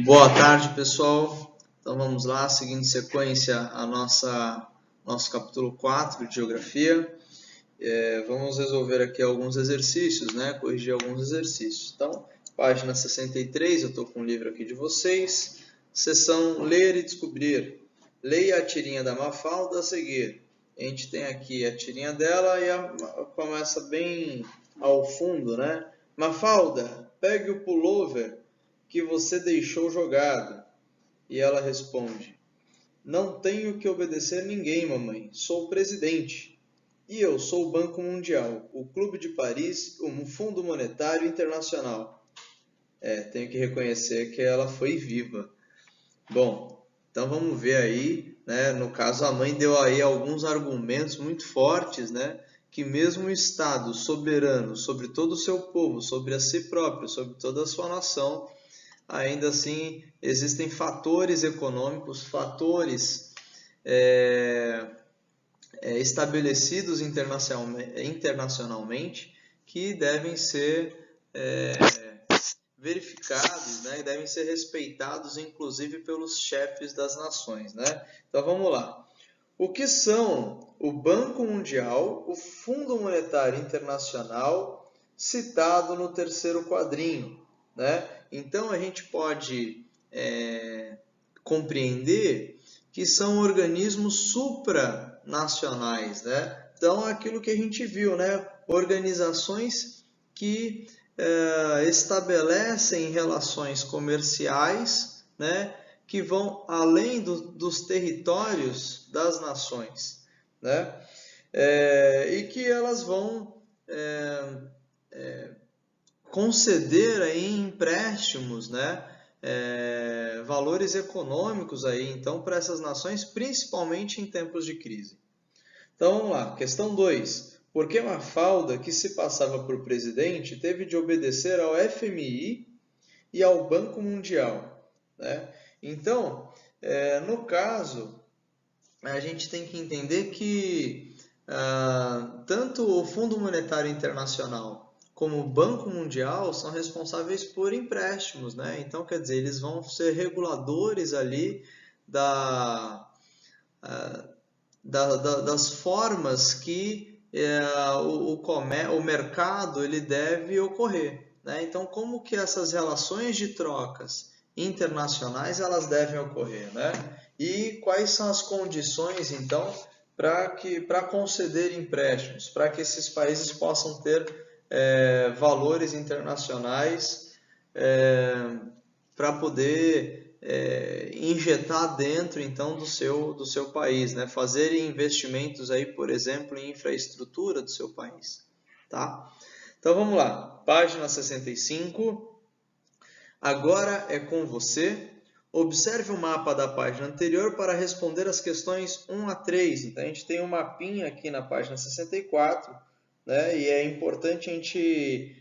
Boa tarde, pessoal. Então vamos lá, seguindo sequência a nosso capítulo 4 de Geografia. Vamos resolver aqui alguns exercícios, né? Corrigir alguns exercícios. Então, página 63, eu estou com o livro aqui de vocês. Seção Ler e Descobrir. Leia a tirinha da Mafalda a seguir. A gente tem aqui a tirinha dela e começa bem ao fundo, né? Mafalda, pegue o pullover que você deixou jogado. E ela responde: Não tenho que obedecer ninguém, mamãe. Sou o presidente. E eu sou o Banco Mundial, o Clube de Paris, o Fundo Monetário Internacional. Tenho que reconhecer que ela foi viva. Bom, então vamos ver aí, né? No caso, a mãe deu aí alguns argumentos muito fortes, né? Que mesmo o Estado soberano sobre todo o seu povo, sobre a si próprio, sobre toda a sua nação, ainda assim existem fatores econômicos, fatores estabelecidos internacionalmente que devem ser verificados, né, e devem ser respeitados, inclusive pelos chefes das nações, né? Então vamos lá. O que são o Banco Mundial, o Fundo Monetário Internacional, citado no terceiro quadrinho, né? Então a gente pode compreender que são organismos supranacionais, né? Então aquilo que a gente viu, né? Organizações que estabelecem relações comerciais, né? Que vão além dos territórios das nações, né? E que elas vão conceder aí empréstimos, né? Valores econômicos aí, então, para essas nações, principalmente em tempos de crise. Então, vamos lá. Questão 2. Por que Mafalda, que se passava por presidente, teve de obedecer ao FMI e ao Banco Mundial, né? Então, no caso, a gente tem que entender que tanto o Fundo Monetário Internacional como o Banco Mundial são responsáveis por empréstimos, né? Então, quer dizer, eles vão ser reguladores ali das formas que o mercado ele deve ocorrer, né? Então, como que essas relações de trocas internacionais elas devem ocorrer, né? E quais são as condições, então, para conceder empréstimos, para que esses países possam ter valores internacionais para poder injetar dentro então do seu país, né? Fazer investimentos aí, por exemplo, em infraestrutura do seu país, tá? Então vamos lá, página 65. Agora é com você. Observe o mapa da página anterior para responder as questões 1 a 3. Então a gente tem um mapinha aqui na página 64, né? E é importante a gente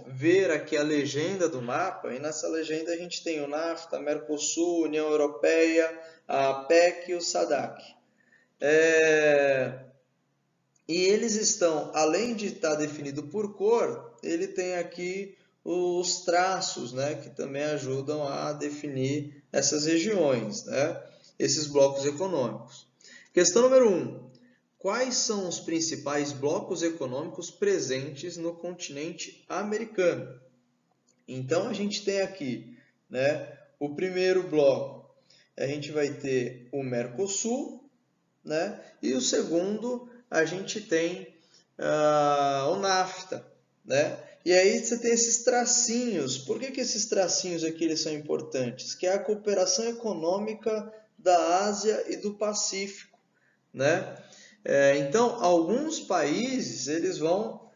ver aqui a legenda do mapa, e nessa legenda a gente tem o NAFTA, Mercosul, União Europeia, a APEC e o SADC. E eles estão, além de estar definido por cor, ele tem aqui os traços, né, que também ajudam a definir essas regiões, né, esses blocos econômicos. Questão número 1. Quais são os principais blocos econômicos presentes no continente americano? Então, a gente tem aqui, né, o primeiro bloco, a gente vai ter o Mercosul, né, e o segundo, a gente tem o NAFTA, né? E aí você tem esses tracinhos. Por que esses tracinhos aqui eles são importantes? Que é a cooperação econômica da Ásia e do Pacífico, né? Então, alguns países, eles vão,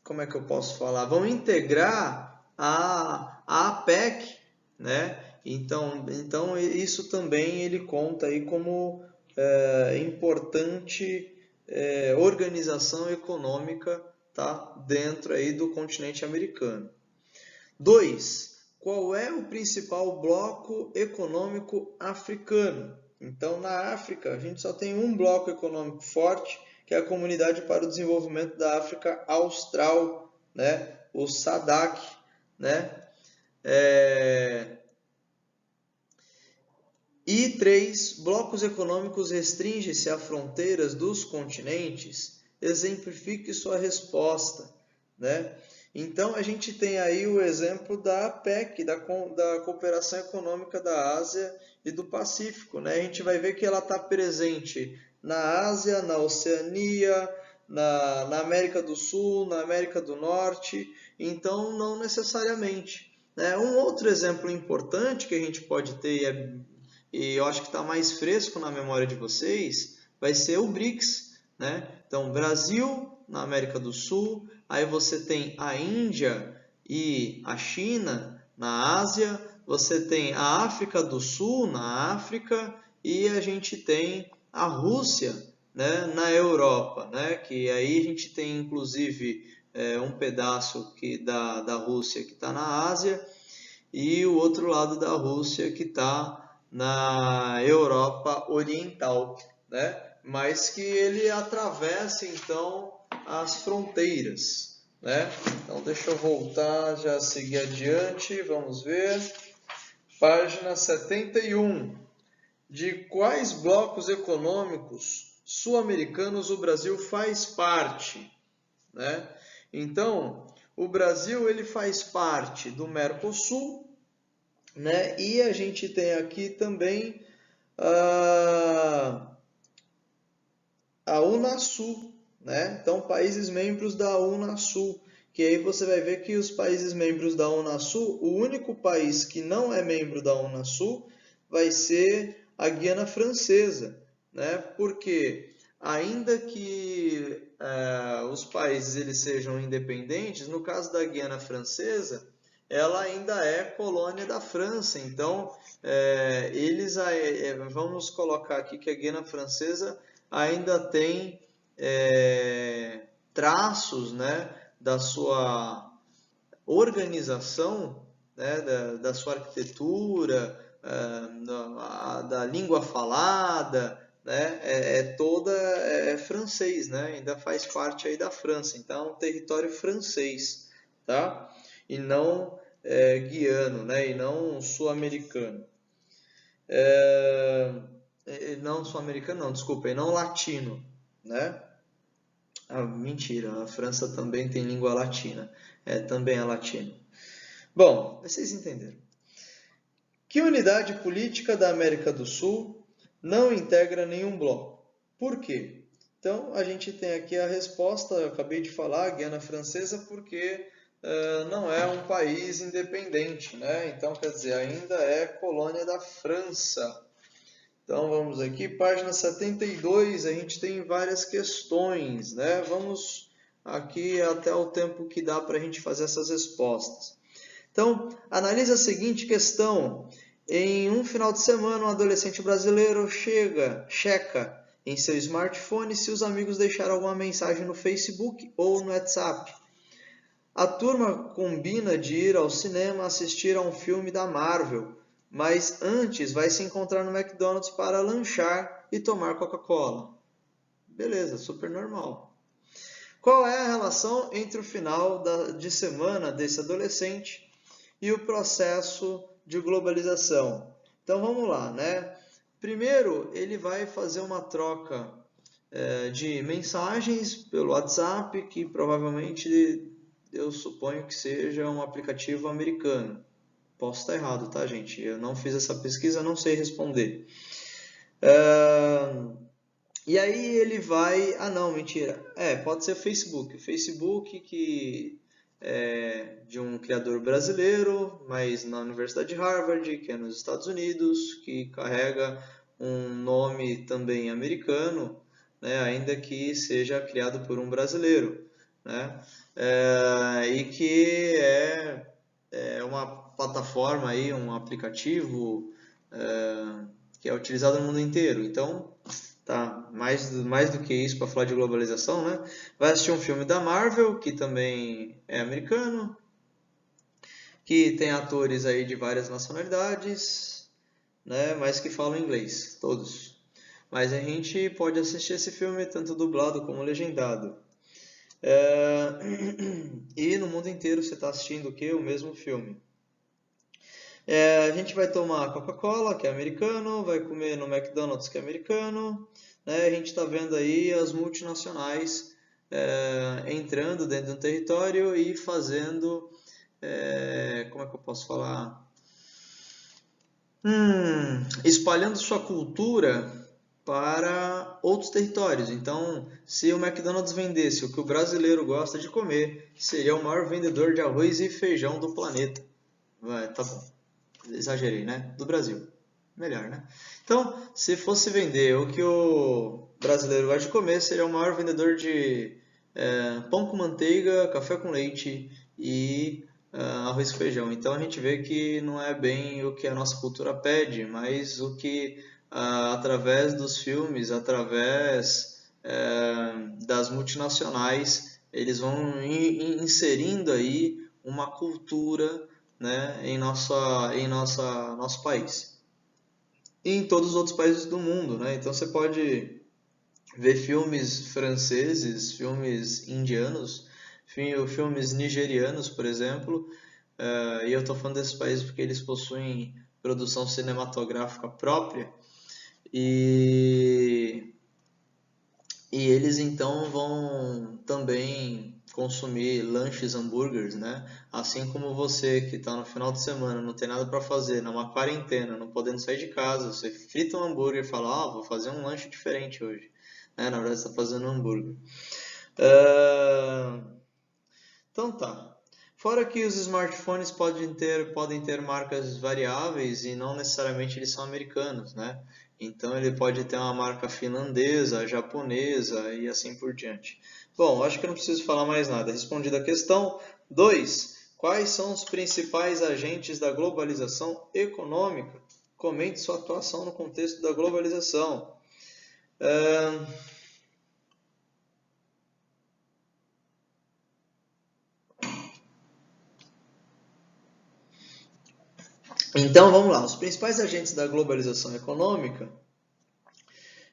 como é que eu posso falar? Vão integrar a APEC, né? Então isso também ele conta aí como importante organização econômica, tá? Dentro aí do continente americano. 2. Qual é o principal bloco econômico africano? Então, na África, a gente só tem um bloco econômico forte, que é a Comunidade para o Desenvolvimento da África Austral, né? O SADC, né? E 3. Blocos econômicos restringem-se a fronteiras dos continentes? Exemplifique sua resposta, né? Então, a gente tem aí o exemplo da PEC, da Cooperação Econômica da Ásia e do Pacífico, né? A gente vai ver que ela está presente na Ásia, na Oceania, na América do Sul, na América do Norte, então não necessariamente, né? Um outro exemplo importante que a gente pode ter, e eu acho que está mais fresco na memória de vocês, vai ser o BRICS, né? Então, Brasil na América do Sul, aí você tem a Índia e a China na Ásia, você tem a África do Sul na África e a gente tem a Rússia, né, na Europa, né? Que aí a gente tem inclusive um pedaço da Rússia que está na Ásia e o outro lado da Rússia que está na Europa Oriental, né? Mas que ele atravessa então as fronteiras, né? Então deixa eu voltar, já seguir adiante, vamos ver. Página 71. De quais blocos econômicos sul-americanos o Brasil faz parte, né? Então, o Brasil ele faz parte do Mercosul, né? E a gente tem aqui também a Unasul, né? Então, países membros da Unasul, que aí você vai ver que os países membros da Unasul, o único país que não é membro da Unasul vai ser a Guiana Francesa, né? Porque ainda que os países eles sejam independentes, no caso da Guiana Francesa, ela ainda é colônia da França. Então, vamos colocar aqui que a Guiana Francesa ainda tem traços, né, da sua organização, né, da sua arquitetura, da língua falada, né, toda francês, né, ainda faz parte aí da França, então é um território francês, tá? E não guiano, né, e não sul-americano. Não sul-americano, não, desculpa, e não latino, né? Mentira, a França também tem língua latina, também é latino. Bom, vocês entenderam. Que unidade política da América do Sul não integra nenhum bloco? Por quê? Então, a gente tem aqui a resposta, eu acabei de falar, a Guiana Francesa, porque não é um país independente, né? Então, quer dizer, ainda é colônia da França. Então, vamos aqui, página 72, a gente tem várias questões, né? Vamos aqui até o tempo que dá para a gente fazer essas respostas. Então, analise a seguinte questão. Em um final de semana, um adolescente brasileiro checa em seu smartphone se os amigos deixaram alguma mensagem no Facebook ou no WhatsApp. A turma combina de ir ao cinema assistir a um filme da Marvel, mas antes vai se encontrar no McDonald's para lanchar e tomar Coca-Cola. Beleza, super normal. Qual é a relação entre o final de semana desse adolescente e o processo de globalização? Então vamos lá, né? Primeiro, ele vai fazer uma troca de mensagens pelo WhatsApp, que provavelmente eu suponho que seja um aplicativo americano. Posso estar errado, tá, gente? Eu não fiz essa pesquisa, não sei responder. E aí ele vai... Ah, não, mentira. Pode ser o Facebook. O Facebook que é de um criador brasileiro, mas na Universidade de Harvard, que é nos Estados Unidos, que carrega um nome também americano, né, ainda que seja criado por um brasileiro, né? E que é uma plataforma aí, um aplicativo que é utilizado no mundo inteiro. Então, tá, mais do que isso para falar de globalização, né? Vai assistir um filme da Marvel, que também é americano, que tem atores aí de várias nacionalidades, né? Mas que falam inglês, todos. Mas a gente pode assistir esse filme tanto dublado como legendado. E no mundo inteiro você está assistindo o quê? O mesmo filme. A gente vai tomar Coca-Cola, que é americano, vai comer no McDonald's, que é americano, né? A gente está vendo aí as multinacionais entrando dentro de um território e fazendo, como é que eu posso falar? Espalhando sua cultura para outros territórios. Então, se o McDonald's vendesse o que o brasileiro gosta de comer, seria o maior vendedor de arroz e feijão do planeta. Tá bom, exagerei, né? Do Brasil. Melhor, né? Então, se fosse vender o que o brasileiro gosta de comer, seria o maior vendedor de pão com manteiga, café com leite e arroz com feijão. Então a gente vê que não é bem o que a nossa cultura pede, mas o que através dos filmes, através das multinacionais, eles vão inserindo aí uma cultura, né, em nosso país e em todos os outros países do mundo, né? Então você pode ver filmes franceses, filmes indianos, filmes nigerianos, por exemplo, e eu estou falando desses países porque eles possuem produção cinematográfica própria e, e eles então vão também consumir lanches, hambúrgueres, né? Assim como você que está no final de semana, não tem nada para fazer, numa quarentena, não podendo sair de casa, você frita um hambúrguer e fala, vou fazer um lanche diferente hoje. Na verdade, você está fazendo um hambúrguer. Então tá. Fora que os smartphones podem ter marcas variáveis e não necessariamente eles são americanos, né? Então ele pode ter uma marca finlandesa, japonesa e assim por diante. Bom, acho que eu não preciso falar mais nada. Respondida a questão 2. Quais são os principais agentes da globalização econômica? Comente sua atuação no contexto da globalização. Então vamos lá, os principais agentes da globalização econômica,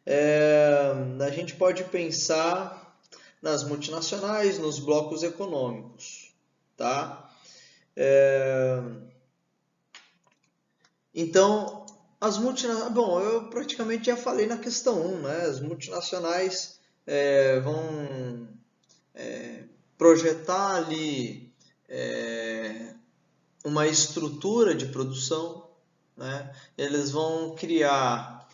a gente pode pensar nas multinacionais, nos blocos econômicos, tá? Então, as multinacionais, bom, eu praticamente já falei na questão 1, né? As multinacionais vão projetar ali uma estrutura de produção, né? Eles vão criar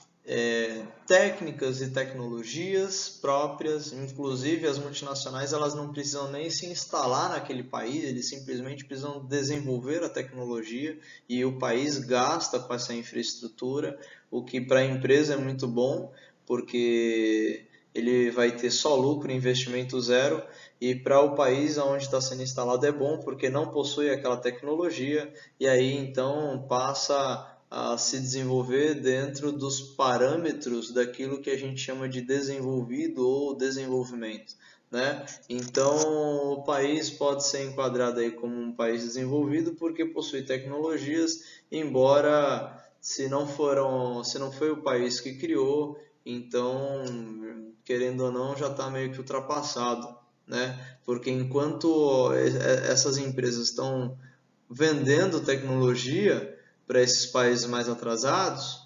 técnicas e tecnologias próprias, inclusive as multinacionais elas não precisam nem se instalar naquele país, eles simplesmente precisam desenvolver a tecnologia e o país gasta com essa infraestrutura, o que para a empresa é muito bom, porque ele vai ter só lucro, investimento zero, e para o país onde está sendo instalado é bom, porque não possui aquela tecnologia, e aí então passa a se desenvolver dentro dos parâmetros daquilo que a gente chama de desenvolvido ou desenvolvimento, né? Então, o país pode ser enquadrado aí como um país desenvolvido porque possui tecnologias, embora se não foi o país que criou, então, querendo ou não, já está meio que ultrapassado, né? Porque enquanto essas empresas estão vendendo tecnologia para esses países mais atrasados,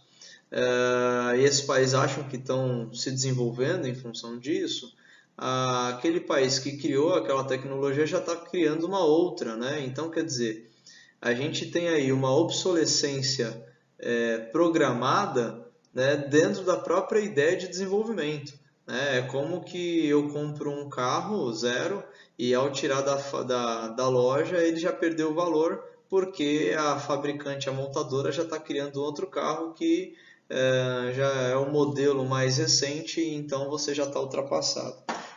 e esses países acham que estão se desenvolvendo em função disso, aquele país que criou aquela tecnologia já está criando uma outra, né? Então, quer dizer, a gente tem aí uma obsolescência programada, né, dentro da própria ideia de desenvolvimento. Né? É como que eu compro um carro zero e ao tirar da loja ele já perdeu o valor porque a fabricante, a montadora, já está criando outro carro que já é o modelo mais recente e então você já está ultrapassado.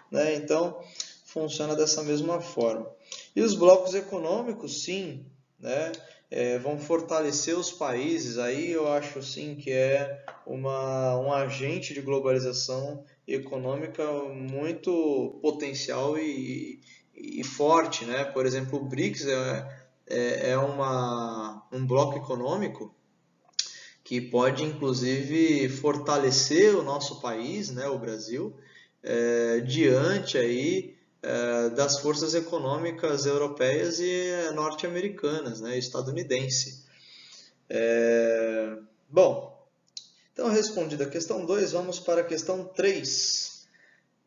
Né? Então, funciona dessa mesma forma. E os blocos econômicos, sim, né? Vão fortalecer os países, aí eu acho sim que é um agente de globalização econômica muito potencial e forte, né? Por exemplo, o BRICS é um bloco econômico que pode inclusive fortalecer o nosso país, né, o Brasil, diante aí das forças econômicas europeias e norte-americanas, né, estadunidense. Bom, então respondida a questão 2, vamos para a questão 3.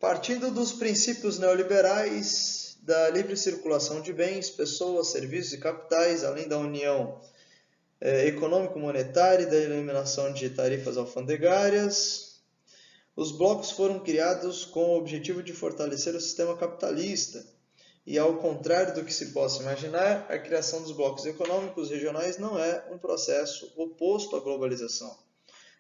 Partindo dos princípios neoliberais da livre circulação de bens, pessoas, serviços e capitais, além da união econômico-monetária e da eliminação de tarifas alfandegárias, os blocos foram criados com o objetivo de fortalecer o sistema capitalista. E ao contrário do que se possa imaginar, a criação dos blocos econômicos regionais não é um processo oposto à globalização.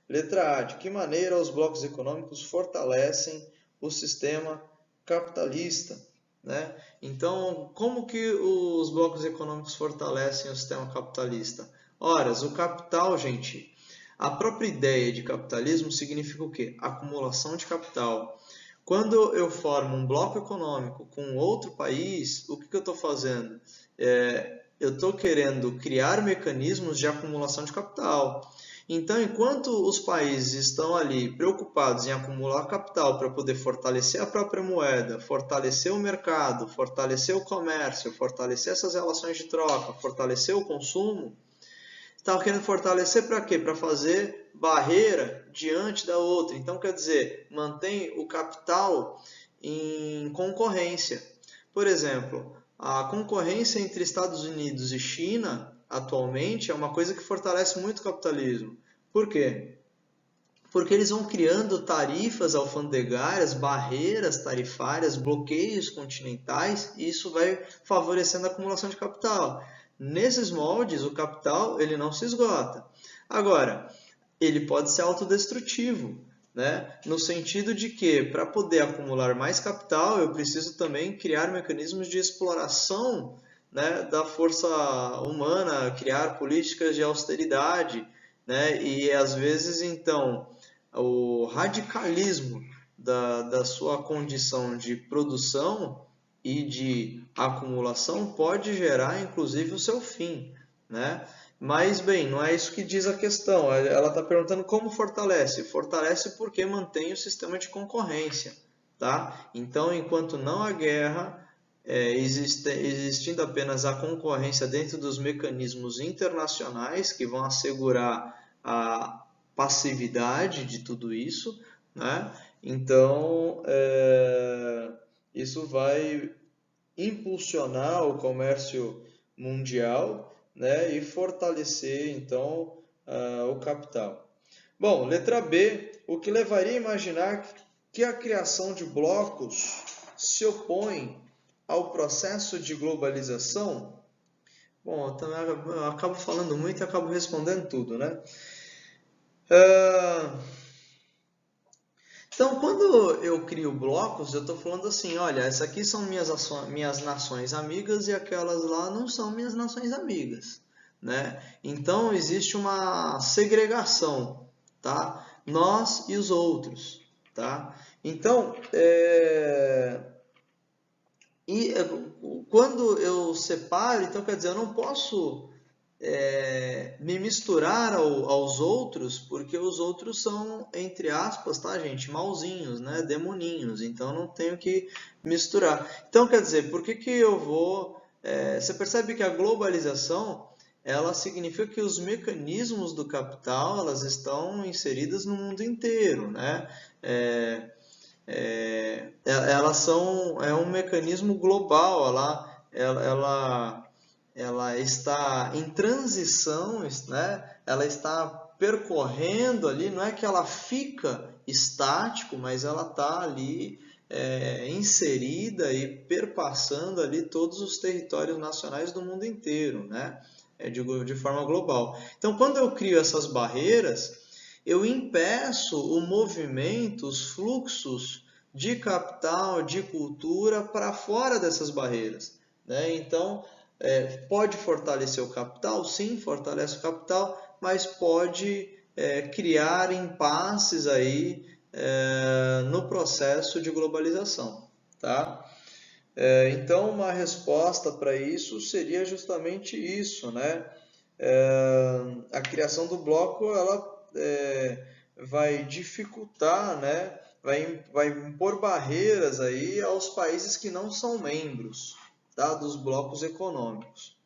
Letra A. De que maneira os blocos econômicos fortalecem o sistema capitalista? Né? Então, como que os blocos econômicos fortalecem o sistema capitalista? Ora, o capital, gente, a própria ideia de capitalismo significa o quê? Acumulação de capital. Quando eu formo um bloco econômico com outro país, o que eu estou fazendo? Eu estou querendo criar mecanismos de acumulação de capital. Então, enquanto os países estão ali preocupados em acumular capital para poder fortalecer a própria moeda, fortalecer o mercado, fortalecer o comércio, fortalecer essas relações de troca, fortalecer o consumo, estava querendo fortalecer para quê? Para fazer barreira diante da outra. Então, quer dizer, mantém o capital em concorrência. Por exemplo, a concorrência entre Estados Unidos e China, atualmente, é uma coisa que fortalece muito o capitalismo. Por quê? Porque eles vão criando tarifas alfandegárias, barreiras tarifárias, bloqueios continentais, e isso vai favorecendo a acumulação de capital. Nesses moldes, o capital ele não se esgota. Agora, ele pode ser autodestrutivo, né? No sentido de que, para poder acumular mais capital, eu preciso também criar mecanismos de exploração, né, da força humana, criar políticas de austeridade, né? E às vezes, então, o radicalismo da sua condição de produção e de acumulação pode gerar, inclusive, o seu fim, né? Mas, bem, não é isso que diz a questão. Ela está perguntando como fortalece. Fortalece porque mantém o sistema de concorrência, tá? Então, enquanto não há guerra, existindo apenas a concorrência dentro dos mecanismos internacionais que vão assegurar a passividade de tudo isso, né? Então, isso vai impulsionar o comércio mundial, né, e fortalecer, então, o capital. Bom, letra B, o que levaria a imaginar que a criação de blocos se opõe ao processo de globalização? Bom, eu acabo falando muito e acabo respondendo tudo, né? Então, quando eu crio blocos, eu estou falando assim, olha, essas aqui são minhas nações amigas e aquelas lá não são minhas nações amigas, né? Então, existe uma segregação, tá? Nós e os outros, tá? Então, quando eu separo, então quer dizer, eu não posso me misturar aos outros, porque os outros são, entre aspas, tá, gente, malzinhos, né, demoninhos, então não tenho que misturar. Então, quer dizer, por que eu vou... você percebe que a globalização, ela significa que os mecanismos do capital, elas estão inseridas no mundo inteiro, né? Elas são um mecanismo global, ela está em transição, né? Ela está percorrendo ali, não é que ela fica estático, mas ela está ali inserida e perpassando ali todos os territórios nacionais do mundo inteiro, né? De forma global. Então, quando eu crio essas barreiras, eu impeço o movimento, os fluxos de capital, de cultura para fora dessas barreiras, né? Então, pode fortalecer o capital? Sim, fortalece o capital, mas pode criar impasses aí no processo de globalização, tá? Então, uma resposta para isso seria justamente isso, né? A criação do bloco, ela vai dificultar, né? Vai impor barreiras aí aos países que não são membros, tá, dos blocos econômicos.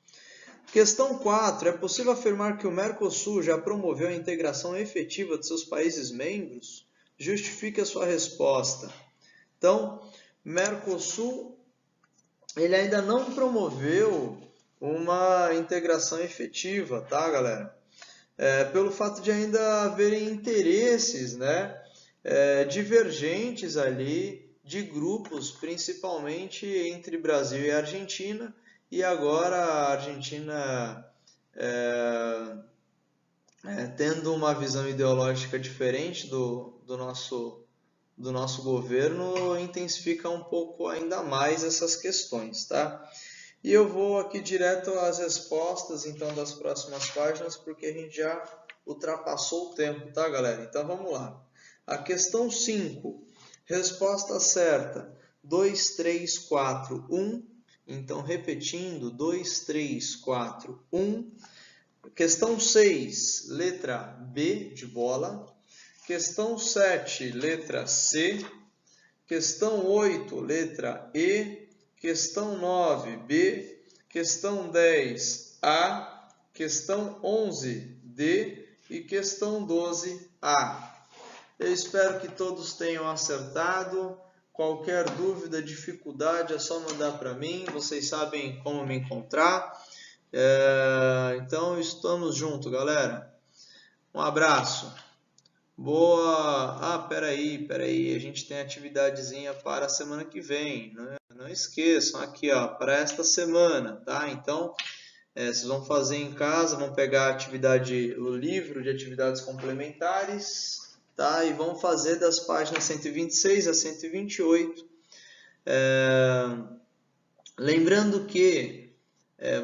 Questão 4. É possível afirmar que o Mercosul já promoveu a integração efetiva de seus países membros? Justifique a sua resposta. Então, Mercosul, ele ainda não promoveu uma integração efetiva, tá, galera? Pelo fato de ainda haverem interesses, né, divergentes ali de grupos, principalmente entre Brasil e Argentina, e agora a Argentina tendo uma visão ideológica diferente do nosso governo, intensifica um pouco ainda mais essas questões, tá? E eu vou aqui direto às respostas, então, das próximas páginas, porque a gente já ultrapassou o tempo, tá, galera? Então, vamos lá. A questão 5, resposta certa, 2, 3, 4, 1. Então, repetindo, 2, 3, 4, 1. Questão 6, letra B de bola. Questão 7, letra C. Questão 8, letra E. Questão 9, B. Questão 10, A. Questão 11, D. E questão 12, A. Eu espero que todos tenham acertado. Qualquer dúvida, dificuldade, é só mandar para mim. Vocês sabem como me encontrar. Então, estamos juntos, galera. Um abraço. Boa! Peraí. A gente tem atividadezinha para a semana que vem. Não esqueçam aqui, ó, para esta semana, tá? Então, vocês vão fazer em casa, vão pegar o livro de atividades complementares, tá? E vão fazer das páginas 126 a 128. Lembrando que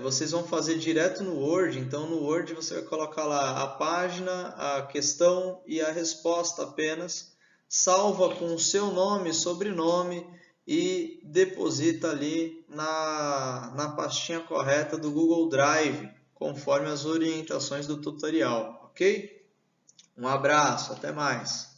vocês vão fazer direto no Word, então no Word você vai colocar lá a página, a questão e a resposta apenas, salva com o seu nome, sobrenome e deposita ali na pastinha correta do Google Drive, conforme as orientações do tutorial, ok? Um abraço, até mais!